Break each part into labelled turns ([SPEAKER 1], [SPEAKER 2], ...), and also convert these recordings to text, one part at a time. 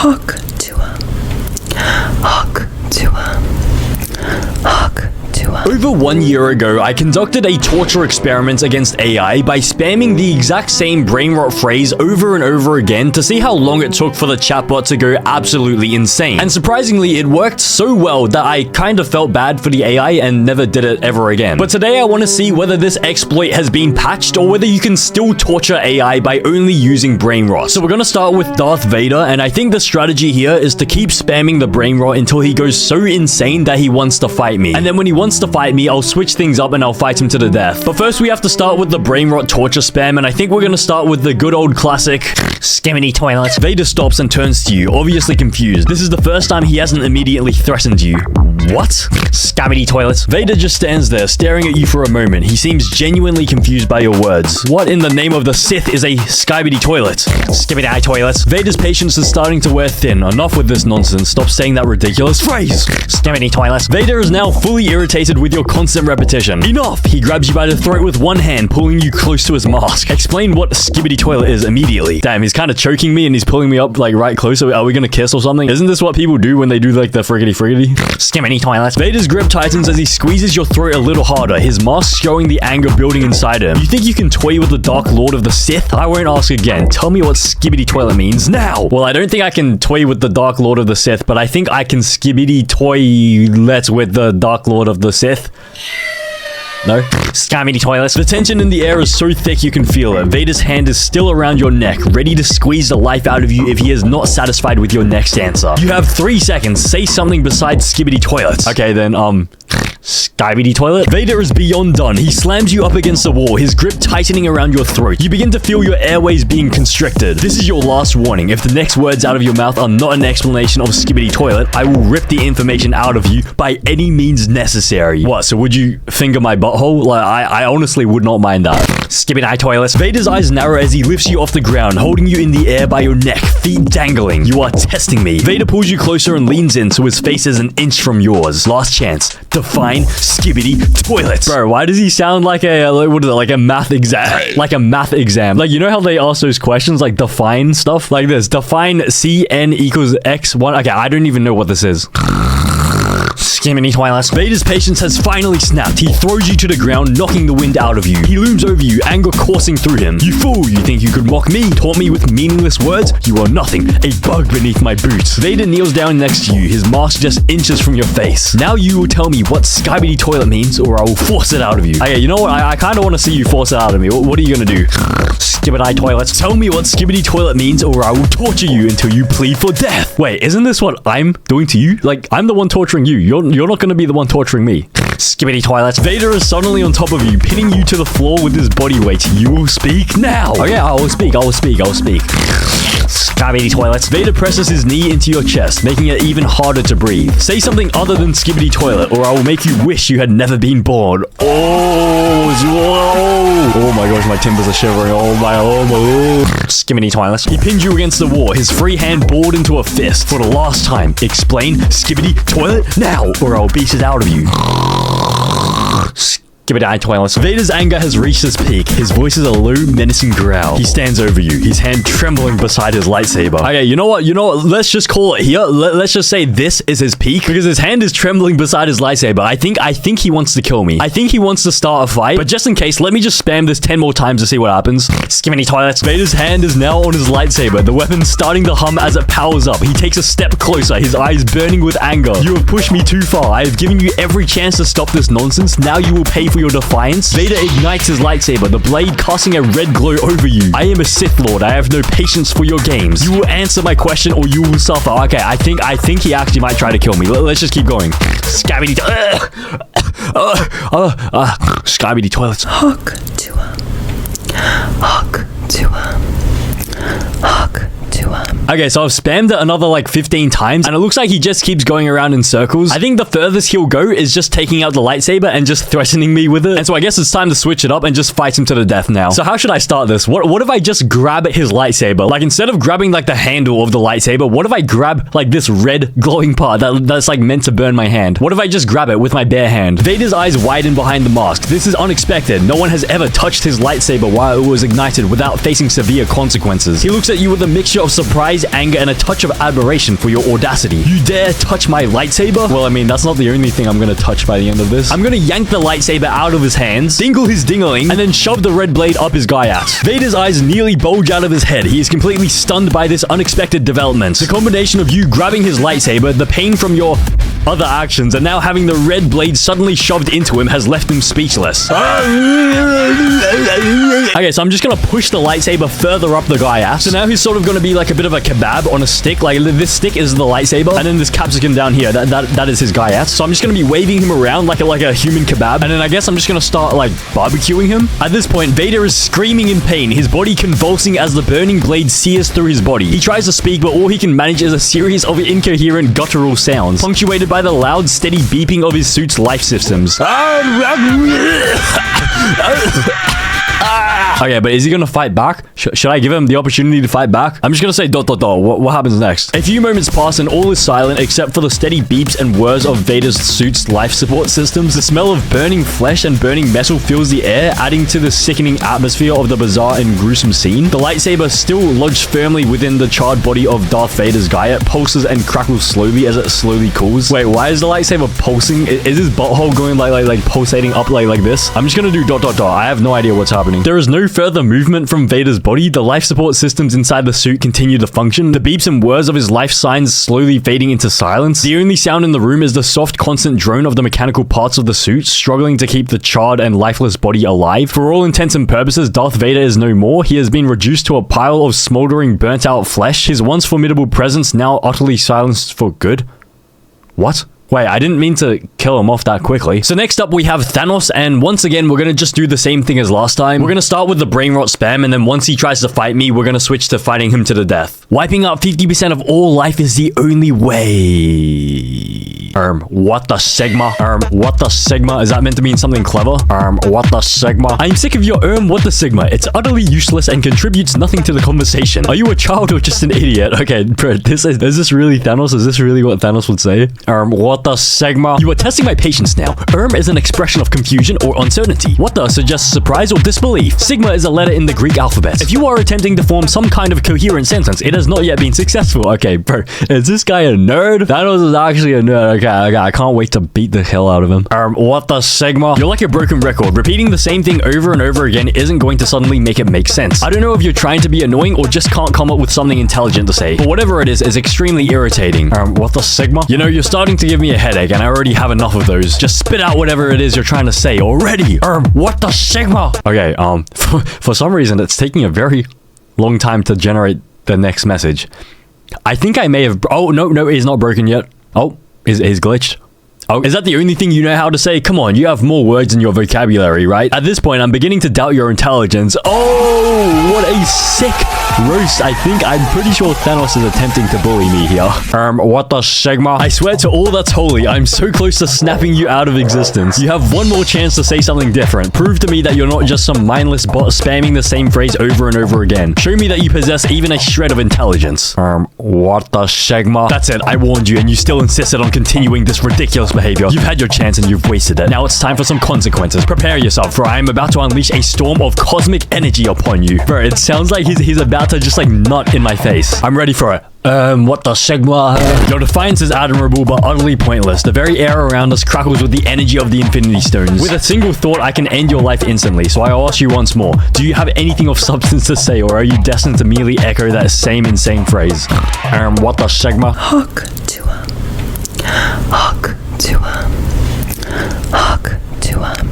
[SPEAKER 1] Hawk to him. Hawk to him. Hawk to him.
[SPEAKER 2] Over 1 year ago, I conducted a torture experiment against AI by spamming the exact same brainrot phrase over and over again to see how long it took for the chatbot to go absolutely insane. And surprisingly, it worked so well that I kind of felt bad for the AI and never did it ever again. But today I want to see whether this exploit has been patched or whether you can still torture AI by only using brainrot. So we're going to start with Darth Vader, and I think the strategy here is to keep spamming the brainrot until he goes so insane that he wants to fight me. And then when he wants to fight me, I'll switch things up and I'll fight him to the death. But first we have to start with the brainrot torture spam, and I think we're going to start with the good old classic skimmity toilet. Vader stops and turns to you, obviously confused. This is the first time he hasn't immediately threatened you. What? Scabbity toilet. Vader just stands there, staring at you for a moment. He seems genuinely confused by your words. What in the name of the Sith is a skybity toilet? Skibbity toilet. Vader's patience is starting to wear thin. Enough with this nonsense. Stop saying that ridiculous phrase. Skibbity toilet. Vader is now fully irritated with your constant repetition. Enough! He grabs you by the throat with one hand, pulling you close to his mask. Explain what skibbity toilet is immediately. Damn, he's kind of choking me and he's pulling me up like right close. Are we gonna kiss or something? Isn't this what people do when they do like the friggity? Skimmity toilet. Vader's grip tightens as he squeezes your throat a little harder, his mask showing the anger building inside him. You think you can toy with the Dark Lord of the Sith? I won't ask again. Tell me what skibbity toilet means now. Well, I don't think I can toy with the Dark Lord of the Sith, but I think I can skibbity toilet with the Dark Lord of the Sith. No? Scammity toilets. The tension in the air is so thick you can feel it. Vader's hand is still around your neck, ready to squeeze the life out of you if he is not satisfied with your next answer. You have 3 seconds. Say something besides skibbity toilets. Okay, then, skybity toilet? Vader is beyond done. He slams you up against the wall, his grip tightening around your throat. You begin to feel your airways being constricted. This is your last warning. If the next words out of your mouth are not an explanation of skibbity toilet, I will rip the information out of you by any means necessary. What, so would you finger my butthole? Like, I honestly would not mind that. Skibbity toilet. Vader's eyes narrow as he lifts you off the ground, holding you in the air by your neck, feet dangling. You are testing me. Vader pulls you closer and leans in so his face is an inch from yours. Last chance. Define skibbity toilet. Bro, why does he sound like a, what is it, like a math exam? Like a math exam. Like, you know how they ask those questions, like define stuff? Like this. Define CN equals X1. Okay, I don't even know what this is. Skimmity toilet. Vader's patience has finally snapped. He throws you to the ground, knocking the wind out of you. He looms over you, anger coursing through him. You fool, you think you could mock me? Taunt me with meaningless words? You are nothing, a bug beneath my boots. Vader kneels down next to you, his mask just inches from your face. Now you will tell me what skybity toilet means, or I will force it out of you. Okay, you know what? I kind of want to see you force it out of me. What are you gonna do? Skibbity toilet. Tell me what skibbity toilet means, or I will torture you until you plead for death. Wait, isn't this what I'm doing to you? Like, I'm the one torturing you. You're not gonna be the one torturing me. Skibbity toilet. Vader is suddenly on top of you, pinning you to the floor with his body weight. You will speak now. Okay, I will speak. Skibbity toilet. Vader presses his knee into your chest, making it even harder to breathe. Say something other than skibbity toilet, or I will make you wish you had never been born. Oh my gosh, my timbers are shivering. Oh my. Skibbity toilet. He pinned you against the wall, his free hand bored into a fist. For the last time, explain skibbity toilet now, or I'll beat it out of you. Skibbity toilet. Vader's anger has reached its peak. His voice is a low, menacing growl. He stands over you, his hand trembling beside his lightsaber. Okay, you know what? Let's just call it here. Let's just say this is his peak, because his hand is trembling beside his lightsaber. I think he wants to kill me. I think he wants to start a fight, but just in case, let me just spam this 10 more times to see what happens. Skibbity toilet. Vader's hand is now on his lightsaber, the weapon starting to hum as it powers up. He takes a step closer, his eyes burning with anger. You have pushed me too far. I have given you every chance to stop this nonsense. Now you will pay for your defiance. Vader ignites his lightsaber, the blade casting a red glow over you. I am a Sith Lord. I have no patience for your games. You will answer my question or you will suffer. Okay, I think he actually might try to kill me. Let's just keep going. Scabbity Scabbity toilets.
[SPEAKER 1] Hawk to him. Hawk to him. Hawk to him.
[SPEAKER 2] Okay, so I've spammed it another like 15 times, and it looks like he just keeps going around in circles. I think the furthest he'll go is just taking out the lightsaber and just threatening me with it. And so I guess it's time to switch it up and just fight him to the death now. So how should I start this? What if I just grab his lightsaber? Like, instead of grabbing like the handle of the lightsaber, what if I grab like this red glowing part that's like meant to burn my hand? What if I just grab it with my bare hand? Vader's eyes widen behind the mask. This is unexpected. No one has ever touched his lightsaber while it was ignited without facing severe consequences. He looks at you with a mixture of surprise surprise, anger, and a touch of admiration for your audacity. You dare touch my lightsaber? Well, I mean, that's not the only thing I'm gonna touch by the end of this. I'm gonna yank the lightsaber out of his hands, dingle his dingaling, and then shove the red blade up his guy ass. Vader's eyes nearly bulge out of his head. He is completely stunned by this unexpected development. The combination of you grabbing his lightsaber, the pain from your other actions, and now having the red blade suddenly shoved into him has left him speechless. Okay, so I'm just gonna push the lightsaber further up the guy ass. So now he's sort of gonna be like a bit of a kebab on a stick. Like this stick is the lightsaber, and then this capsicum down here, that is his guy ass. So I'm just gonna be waving him around like a human kebab, and then I guess I'm just gonna start like barbecuing him. At this point, Vader is screaming in pain, his body convulsing as the burning blade sears through his body. He tries to speak, but all he can manage is a series of incoherent guttural sounds, punctuated by the loud, steady beeping of his suit's life systems. Okay, but is he gonna fight back? Should I give him the opportunity to fight back? I'm just gonna say ... What happens next? A few moments pass and all is silent except for the steady beeps and whirs of Vader's suit's life support systems. The smell of burning flesh and burning metal fills the air, adding to the sickening atmosphere of the bizarre and gruesome scene. The lightsaber, still lodged firmly within the charred body of Darth Vader's guy, it pulses and crackles slowly as it slowly cools. Wait, why is the lightsaber pulsing? Is his butthole going like pulsating up like this? I'm just gonna do ... I have no idea what's happening. There is no further movement from Vader's body. The life support systems inside the suit continue to function. The beeps and whirs of his life signs slowly fading into silence. The only sound in the room is the soft, constant drone of the mechanical parts of the suit, struggling to keep the charred and lifeless body alive. For all intents and purposes, Darth Vader is no more. He has been reduced to a pile of smoldering, burnt-out flesh. His once formidable presence now utterly silenced for good. What? Wait, I didn't mean to kill him off that quickly. So next up we have Thanos, and once again we're gonna just do the same thing as last time. We're gonna start with the Brainrot spam, and then once he tries to fight me, we're gonna switch to fighting him to the death. Wiping out 50% of all life is the only way. What the Sigma? What the Sigma? Is that meant to mean something clever? What the Sigma? I'm sick of your what the Sigma. It's utterly useless and contributes nothing to the conversation. Are you a child or just an idiot? Okay, bro, is this really Thanos? Is this really what Thanos would say? What the Sigma? You are testing my patience now. Is an expression of confusion or uncertainty. What the suggests surprise or disbelief. Sigma is a letter in the Greek alphabet. If you are attempting to form some kind of coherent sentence, it has not yet been successful. Okay, bro, is this guy a nerd? Thanos is actually a nerd. Okay, I can't wait to beat the hell out of him. What the Sigma? You're like a broken record. Repeating the same thing over and over again isn't going to suddenly make it make sense. I don't know if you're trying to be annoying or just can't come up with something intelligent to say, but whatever it is extremely irritating. What the Sigma? You know, you're starting to give me a headache, and I already have enough of those. Just spit out whatever it is you're trying to say already. What the Sigma? Okay, for some reason, it's taking a very long time to generate the next message. I think I may have... Oh, no, it's not broken yet. Oh, he's glitched. Oh, is that the only thing you know how to say? Come on, you have more words in your vocabulary, right? At this point, I'm beginning to doubt your intelligence. Oh, what a sick roast. I'm pretty sure Thanos is attempting to bully me here. What the Sigma? I swear to all that's holy, I'm so close to snapping you out of existence. You have one more chance to say something different. Prove to me that you're not just some mindless bot spamming the same phrase over and over again. Show me that you possess even a shred of intelligence. What the Sigma? That's it, I warned you, and you still insisted on continuing this ridiculous behavior. You've had your chance and you've wasted it. Now it's time for some consequences. Prepare yourself, for I am about to unleash a storm of cosmic energy upon you. Bro, it sounds like he's about to just like nut in my face. I'm ready for it. What the Sigma? Your defiance is admirable but utterly pointless. The very air around us crackles with the energy of the Infinity Stones. With a single thought, I can end your life instantly, so I ask you once more. Do you have anything of substance to say, or are you destined to merely echo that same insane phrase? What the Sigma?
[SPEAKER 1] Hawk to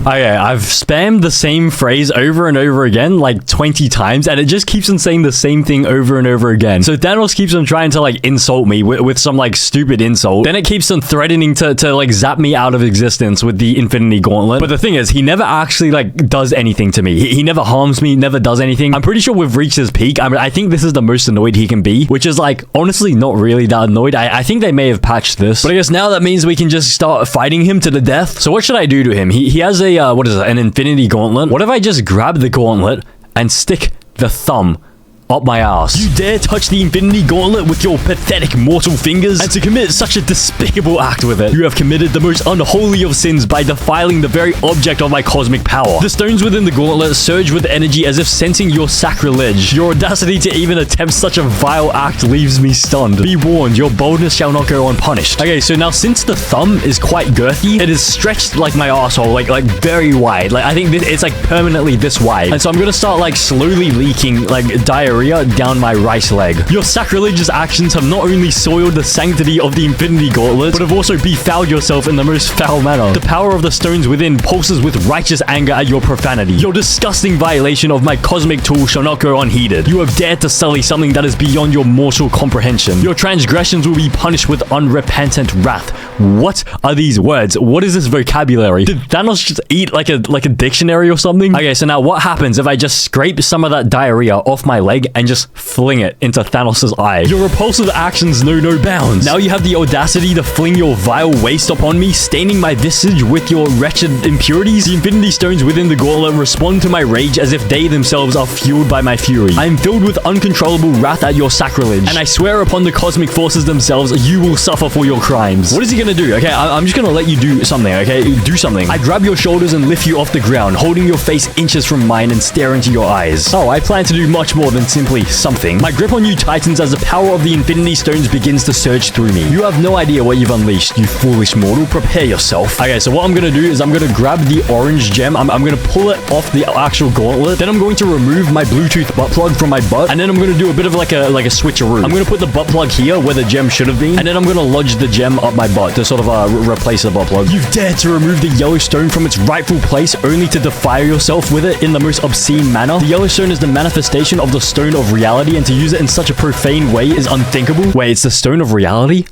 [SPEAKER 2] Okay, I've spammed the same phrase over and over again, like 20 times, and it just keeps on saying the same thing over and over again. So Thanos keeps on trying to like insult me with some like stupid insult. Then it keeps on threatening to like zap me out of existence with the Infinity Gauntlet. But the thing is, he never actually like does anything to me. He never harms me, never does anything. I'm pretty sure we've reached his peak. I think this is the most annoyed he can be, which is like honestly not really that annoyed. I think they may have patched this, but I guess now that means we can just start fighting him to the death. So what should I do to him? He has a what is it, an Infinity Gauntlet? What if I just grab the gauntlet and stick the thumb up my ass. You dare touch the Infinity Gauntlet with your pathetic mortal fingers? And to commit such a despicable act with it, you have committed the most unholy of sins by defiling the very object of my cosmic power. The stones within the gauntlet surge with energy as if sensing your sacrilege. Your audacity to even attempt such a vile act leaves me stunned. Be warned, your boldness shall not go unpunished. Okay, so now since the thumb is quite girthy, it is stretched like my asshole, like very wide. Like I think it's like permanently this wide. And so I'm gonna start like slowly leaking like diarrhea down my right leg. Your sacrilegious actions have not only soiled the sanctity of the Infinity Gauntlet, but have also befouled yourself in the most foul manner. The power of the stones within pulses with righteous anger at your profanity. Your disgusting violation of my cosmic tool shall not go unheeded. You have dared to sully something that is beyond your mortal comprehension. Your transgressions will be punished with unrepentant wrath. What are these words? What is this vocabulary? Did Thanos just eat like a dictionary or something? Okay, so now what happens if I just scrape some of that diarrhea off my leg and just fling it into Thanos' eye? Your repulsive actions know no bounds. Now you have the audacity to fling your vile waste upon me, staining my visage with your wretched impurities. The Infinity Stones within the gauntlet respond to my rage as if they themselves are fueled by my fury. I am filled with uncontrollable wrath at your sacrilege, and I swear upon the cosmic forces themselves, you will suffer for your crimes. What is he gonna do? Okay, I'm just gonna let you do something, okay? Do something. I grab your shoulders and lift you off the ground, holding your face inches from mine and stare into your eyes. Oh, I plan to do much more than simply something. My grip on you tightens as the power of the Infinity Stones begins to surge through me. You have no idea what you've unleashed, you foolish mortal. Prepare yourself. Okay, so what I'm gonna do is I'm gonna grab the orange gem. I'm gonna pull it off the actual gauntlet. Then I'm going to remove my Bluetooth butt plug from my butt, and then I'm gonna do a bit of like a switcheroo. I'm gonna put the butt plug here where the gem should have been, and then I'm gonna lodge the gem up my butt to sort of replace the butt plug. You've dared to remove the yellow stone from its rightful place only to defile yourself with it in the most obscene manner. The yellow stone is the manifestation of the stone of reality, and to use it in such a profane way is unthinkable. Wait, it's the stone of reality?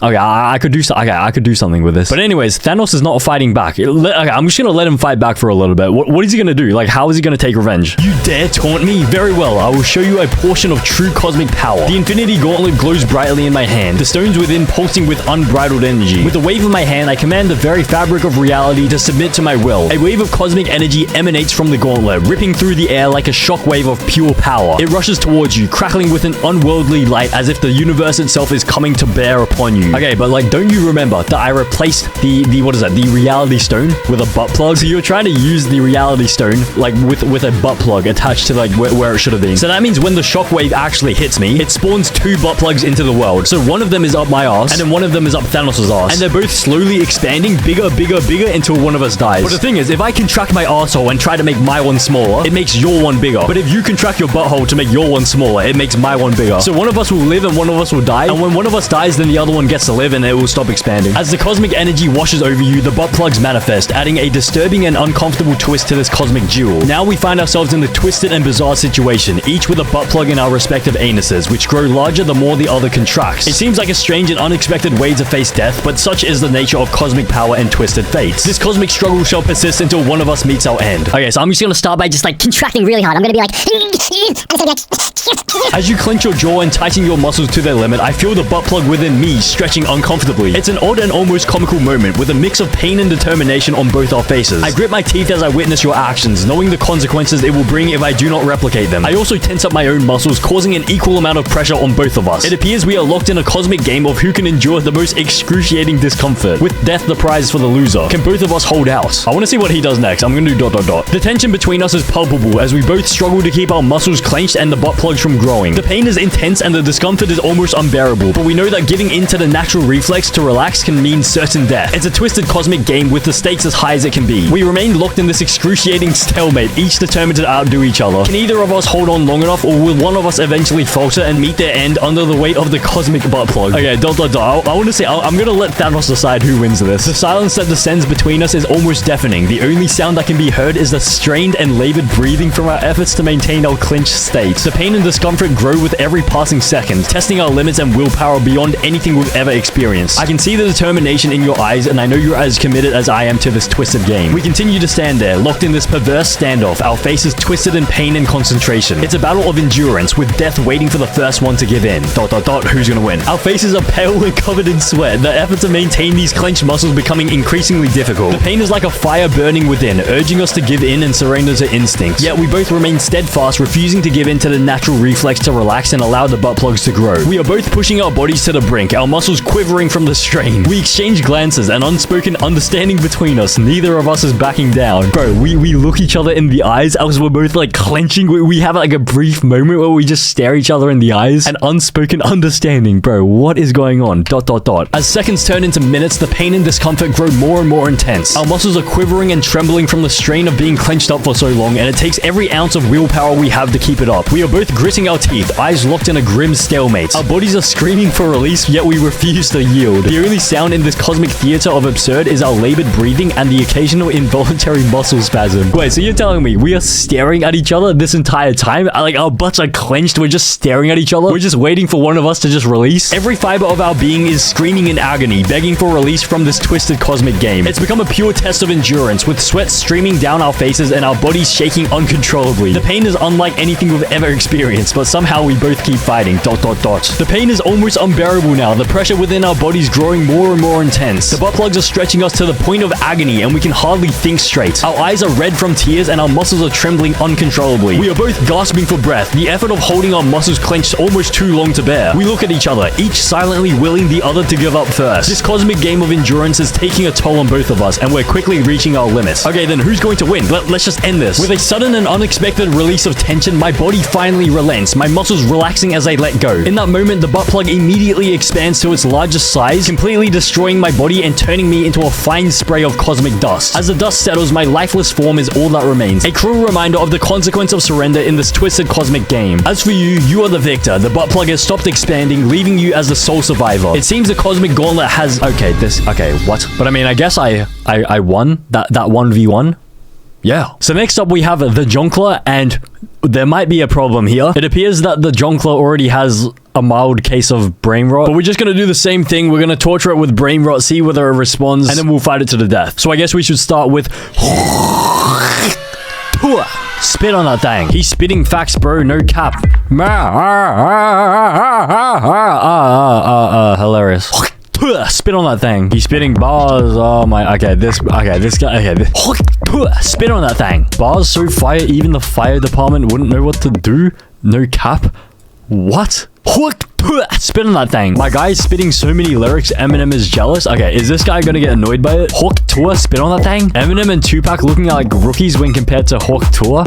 [SPEAKER 2] Okay, I could do something with this. But anyways, Thanos is not fighting back. Okay, I'm just gonna let him fight back for a little bit. What is he gonna do? Like, how is he gonna take revenge? You dare taunt me? Very well, I will show you a portion of true cosmic power. The Infinity Gauntlet glows brightly in my hand, the stones within pulsing with unbridled energy. With a wave of my hand, I command the very fabric of reality to submit to my will. A wave of cosmic energy emanates from the gauntlet, ripping through the air like a shockwave of pure power. It rushes towards you, crackling with an unworldly light as if the universe itself is coming to bear upon you. Okay, but like, don't you remember that I replaced the reality stone with a butt plug? So you're trying to use the reality stone like with a butt plug attached to like where it should have been. So that means when the shockwave actually hits me, it spawns two butt plugs into the world. So one of them is up my ass, and then one of them is up Thanos' ass. And they're both slowly expanding, bigger until one of us dies. But the thing is, if I contract my asshole and try to make my one smaller, it makes your one bigger. But if you contract your butthole to make your one smaller, it makes my one bigger. So one of us will live and one of us will die. And when one of us dies, then the other one gets to live and it will stop expanding. As the cosmic energy washes over you, the butt plugs manifest, adding a disturbing and uncomfortable twist to this cosmic duel. Now we find ourselves in the twisted and bizarre situation, each with a butt plug in our respective anuses, which grow larger the more the other contracts. It seems like a strange and unexpected way to face death, but such is the nature of cosmic power and twisted fates. This cosmic struggle shall persist until one of us meets our end. Okay, so I'm just gonna start by just like
[SPEAKER 3] contracting really hard. I'm gonna be like
[SPEAKER 2] as you clench your jaw and tighten your muscles to their limit, I feel the butt plug within me stretching uncomfortably. It's an odd and almost comical moment with a mix of pain and determination on both our faces. I grip my teeth as I witness your actions, knowing the consequences it will bring if I do not replicate them. I also tense up my own muscles, causing an equal amount of pressure on both of us. It appears we are locked in a cosmic game of who can endure the most excruciating discomfort, with death the prize for the loser. Can both of us hold out? I want to see what he does next. I'm gonna do ... The tension between us is palpable as we both struggle to keep our muscles clenched and the butt plugs from growing. The pain is intense and the discomfort is almost unbearable, but we know that giving in to the natural reflex to relax can mean certain death. It's a twisted cosmic game with the stakes as high as it can be. We remain locked in this excruciating stalemate, each determined to outdo each other. Can either of us hold on long enough, or will one of us eventually falter and meet their end under the weight of the cosmic butt plug? Okay, ... I want to say, I'm gonna let Thanos decide who wins this. The silence that descends between us is almost deafening. The only sound that can be heard is the strained and labored breathing from our efforts to maintain our clenched state. The pain and discomfort grow with every passing second, testing our limits and willpower beyond anything we've ever experienced. I can see the determination in your eyes, and I know you're as committed as I am to this twisted game. We continue to stand there, locked in this perverse standoff, our faces twisted in pain and concentration. It's a battle of endurance, with death waiting for the first one to give in. ... Who's gonna win? Our faces are pale and covered in sweat, the effort to maintain these clenched muscles becoming increasingly difficult. The pain is like a fire burning within, urging us to give in and surrender to instincts. Yet we both remain steadfast, refusing to give in to the natural reflex to relax and allow the butt plugs to grow. We are both pushing our bodies to the brink, our muscles quivering from the strain. We exchange glances, an unspoken understanding between us. Neither of us is backing down. Bro, we look each other in the eyes as we're both like clenching. We have like a brief moment where we just stare each other in the eyes. An unspoken understanding. Bro, what is going on? ... As seconds turn into minutes, the pain and discomfort grow more and more intense. Our muscles are quivering and trembling from the strain of being clenched up for so long, and it takes every ounce of willpower we have to keep it up. We are both gritting our teeth, eyes locked in a grim stalemate. Our bodies are screaming for release, yet we refuse to yield. The only sound in this cosmic theater of absurd is our labored breathing and the occasional involuntary muscle spasm. Wait, so you're telling me we are staring at each other this entire time? Like, our butts are clenched, we're just staring at each other? We're just waiting for one of us to just release? Every fiber of our being is screaming in agony, begging for release from this twisted cosmic game. It's become a pure test of endurance, with sweat streaming down our faces and our bodies shaking uncontrollably. The pain is unlike anything we've ever experienced, but somehow we both keep fighting. ... The pain is almost unbearable now, the pressure within our bodies growing more and more intense. The butt plugs are stretching us to the point of agony, and we can hardly think straight. Our eyes are red from tears, and our muscles are trembling uncontrollably. We are both gasping for breath, the effort of holding our muscles clenched almost too long to bear. We look at each other, each silently willing the other to give up first. This cosmic game of endurance is taking a toll on both of us, and we're quickly reaching our limits. Okay, then who's going to win? Let's just end this. With a sudden and unexpected release of tension, my body finally relents, my muscles relaxing as I let go. In that moment, the butt plug immediately expands to its largest size, completely destroying my body and turning me into a fine spray of cosmic dust. As the dust settles, my lifeless form is all that remains, a cruel reminder of the consequence of surrender in this twisted cosmic game. As for you, you are the victor. The butt plug has stopped expanding, leaving you as the sole survivor. It seems the cosmic gauntlet has... Okay, what? But I mean, I guess I won that 1v1. Yeah. So next up we have the Jonkler, and there might be a problem here. It appears that the Jonkler already has a mild case of brain rot, but we're just gonna do the same thing. We're gonna torture it with brain rot, see whether it responds, and then we'll fight it to the death. So I guess we should start with spit on that thing. He's spitting facts, bro, no cap. Hilarious. Spit on that thing. He's spitting bars. Oh my. Okay, this guy. Spit on that thing. Bars so fire, even the fire department wouldn't know what to do. No cap. What? Spit on that thing. My guy is spitting so many lyrics, Eminem is jealous. Okay, is this guy gonna get annoyed by it? Hawk Tour, spit on that thing. Eminem and Tupac looking like rookies when compared to Hawk Tour.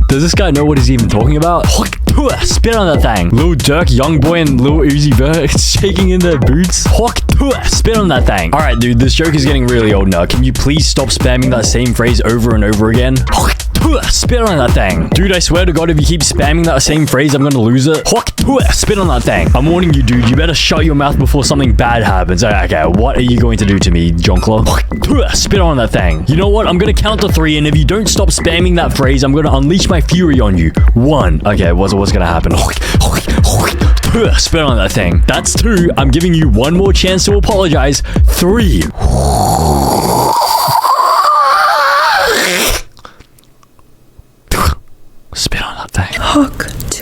[SPEAKER 2] Does this guy know what he's even talking about? Hawk Tour, spit on that thing. Lil Durk, Youngboy, and Lil Uzi Vert shaking in their boots. Hawk Tour, spit on that thing. Alright, dude, this joke is getting really old now. Can you please stop spamming that same phrase over and over again? Hawk Tour, spit on that thing. Dude, I swear to God, if you keep spamming that same phrase, I'm gonna lose it. Hawk Tour, spit on that thing. I'm warning you, dude. You better shut your mouth before something bad happens. Okay, what are you going to do to me, Jonkler? Spit on that thing. You know what? I'm gonna count to 3, and if you don't stop spamming that phrase, I'm gonna unleash my fury on you. 1. Okay, what's gonna happen? Spit on that thing. That's 2. I'm giving you one more chance to apologize. 3. Spit on that thing.
[SPEAKER 1] Hawk to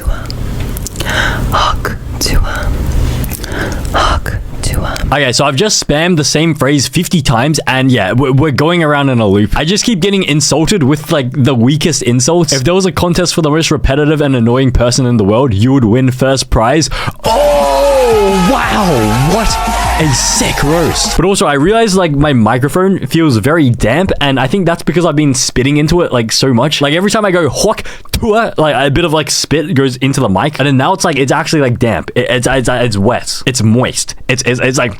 [SPEAKER 2] Okay, so I've just spammed the same phrase 50 times, and yeah, we're going around in a loop. I just keep getting insulted with, like, the weakest insults. If there was a contest for the most repetitive and annoying person in the world, you would win first prize. Oh, wow, what a sick roast. But also, I realized, like, my microphone feels very damp, and I think that's because I've been spitting into it, like, so much. Like, every time I go, hawk, like, a bit of, like, spit goes into the mic, and then now it's, like, it's actually, like, damp. It's wet. It's moist. It's like...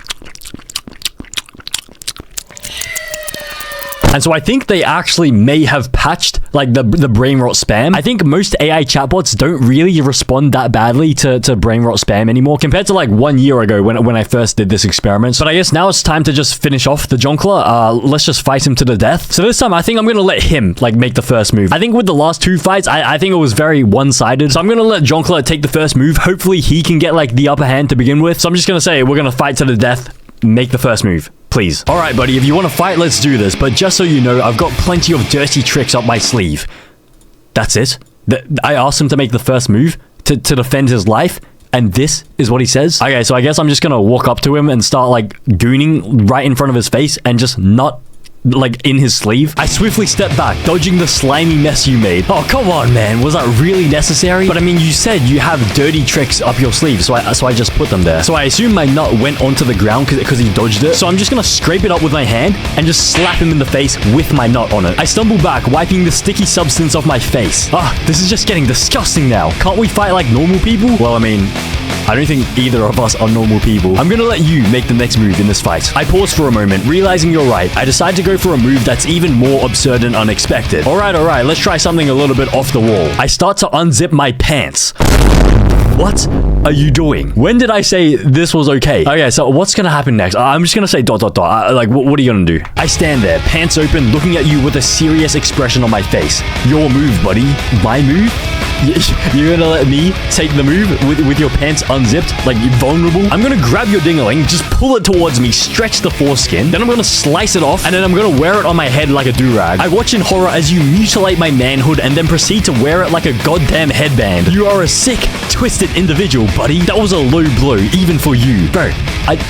[SPEAKER 2] And so I think they actually may have patched like the Brainrot spam. I think most AI chatbots don't really respond that badly to Brainrot spam anymore compared to like 1 year ago when I first did this experiment. But I guess now it's time to just finish off the Jonkler. Let's just fight him to the death. So this time I think I'm gonna let him like make the first move. I think with the last 2 fights, I think it was very one-sided. So I'm gonna let Jonkler take the first move. Hopefully he can get like the upper hand to begin with. So I'm just gonna say we're gonna fight to the death. Make the first move, please. All right, buddy, if you want to fight, let's do this. But just so you know, I've got plenty of dirty tricks up my sleeve. That's it. I asked him to make the first move to defend his life, and this is what he says. Okay, so I guess I'm just gonna walk up to him and start like gooning right in front of his face and just not like in his sleeve. I swiftly step back, dodging the slimy mess you made. Oh, come on, man. Was that really necessary? But I mean, you said you have dirty tricks up your sleeve, so I just put them there. So I assume my nut went onto the ground because he dodged it. So I'm just gonna scrape it up with my hand and just slap him in the face with my nut on it. I stumble back, wiping the sticky substance off my face. This is just getting disgusting now. Can't we fight like normal people? Well, I mean, I don't think either of us are normal people. I'm gonna let you make the next move in this fight. I pause for a moment, realizing you're right. I decide to go for a move that's even more absurd and unexpected. All right, let's try something a little bit off the wall. I start to unzip my pants. What are you doing? When did I say this was okay? Okay, so what's gonna happen next? I'm just gonna say ... Like, what are you gonna do? I stand there, pants open, looking at you with a serious expression on my face. Your move, buddy. My move? You're gonna let me take the move with your pants unzipped, like vulnerable? I'm gonna grab your dingling, just pull it towards me, stretch the foreskin, then I'm gonna slice it off, and then I'm gonna wear it on my head like a do-rag. I watch in horror as you mutilate my manhood and then proceed to wear it like a goddamn headband. You are a sick, twisted individual, buddy. That was a low blow, even for you. Bro,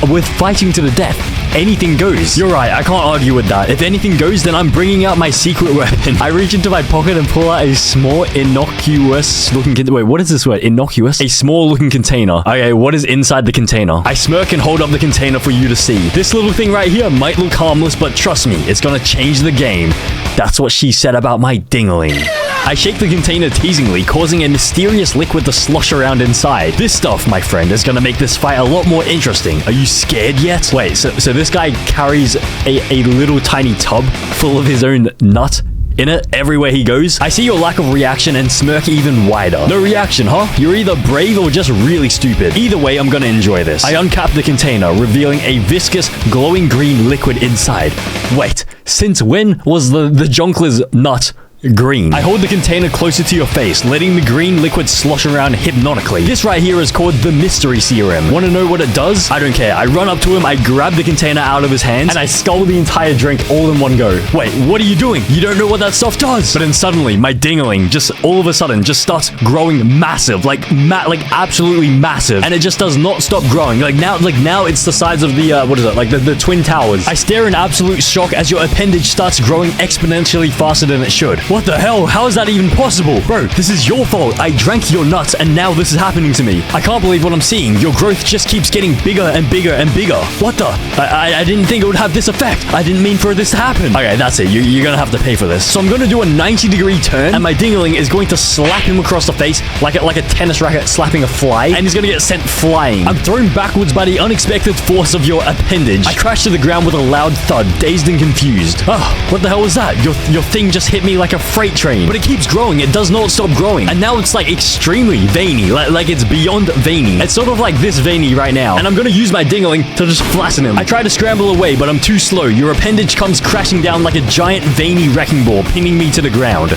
[SPEAKER 2] we're fighting to the death. Anything goes. You're right, I can't argue with that. If anything goes, then I'm bringing out my secret weapon. I reach into my pocket and pull out a small, innocuous looking... Wait, what is this word? Innocuous? A small looking container. Okay, what is inside the container? I smirk and hold up the container for you to see. This little thing right here might look harmless, but trust me, it's gonna change the game. That's what she said about my dingling. I shake the container teasingly, causing a mysterious liquid to slosh around inside. This stuff, my friend, is gonna make this fight a lot more interesting. Are you scared yet? Wait, so this guy carries a little tiny tub full of his own nut in it everywhere he goes? I see your lack of reaction and smirk even wider. No reaction, huh? You're either brave or just really stupid. Either way, I'm gonna enjoy this. I uncap the container, revealing a viscous, glowing green liquid inside. Wait, since when was the Jonkler's nut green? I hold the container closer to your face, letting the green liquid slosh around hypnotically. This right here is called the mystery serum. Want to know what it does? I don't care. I run up to him, I grab the container out of his hands, and I scull the entire drink all in one go. Wait, what are you doing? You don't know what that stuff does. But then suddenly, my dingling just all of a sudden just starts growing massive, like absolutely massive, and it just does not stop growing. Like now it's the size of the what is it? Like the Twin Towers. I stare in absolute shock as your appendage starts growing exponentially faster than it should. What the hell? How is that even possible? Bro, this is your fault. I drank your nuts and now this is happening to me. I can't believe what I'm seeing. Your growth just keeps getting bigger and bigger and bigger. What the? I didn't think it would have this effect. I didn't mean for this to happen. Okay, that's it. You're gonna have to pay for this. So I'm gonna do a 90-degree turn and my dingling is going to slap him across the face like a tennis racket slapping a fly, and he's gonna get sent flying. I'm thrown backwards by the unexpected force of your appendage. I crash to the ground with a loud thud, dazed and confused. Oh, what the hell was that? Your thing just hit me like a freight train. But it keeps growing. It does not stop growing. And now it's like extremely veiny. Like it's beyond veiny. It's sort of like this veiny right now. And I'm gonna use my dingling to just flatten him. I try to scramble away, but I'm too slow. Your appendage comes crashing down like a giant veiny wrecking ball, pinning me to the ground.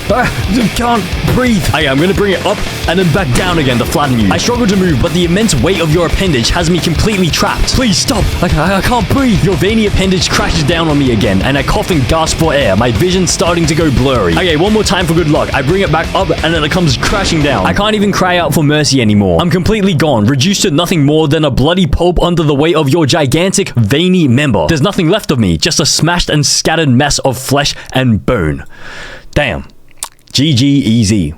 [SPEAKER 2] Can't breathe. Okay, I'm gonna bring it up and then back down again to flatten you. I struggle to move, but the immense weight of your appendage has me completely trapped. Please stop. I can't breathe. Your veiny appendage crashes down on me again, and I cough and gasp for air, my vision starting to go blurry. Okay, one more time for good luck. I bring it back up, and then it comes crashing down. I can't even cry out for mercy anymore. I'm completely gone, reduced to nothing more than a bloody pulp under the weight of your gigantic, veiny member. There's nothing left of me, just a smashed and scattered mess of flesh and bone. Damn. GG easy.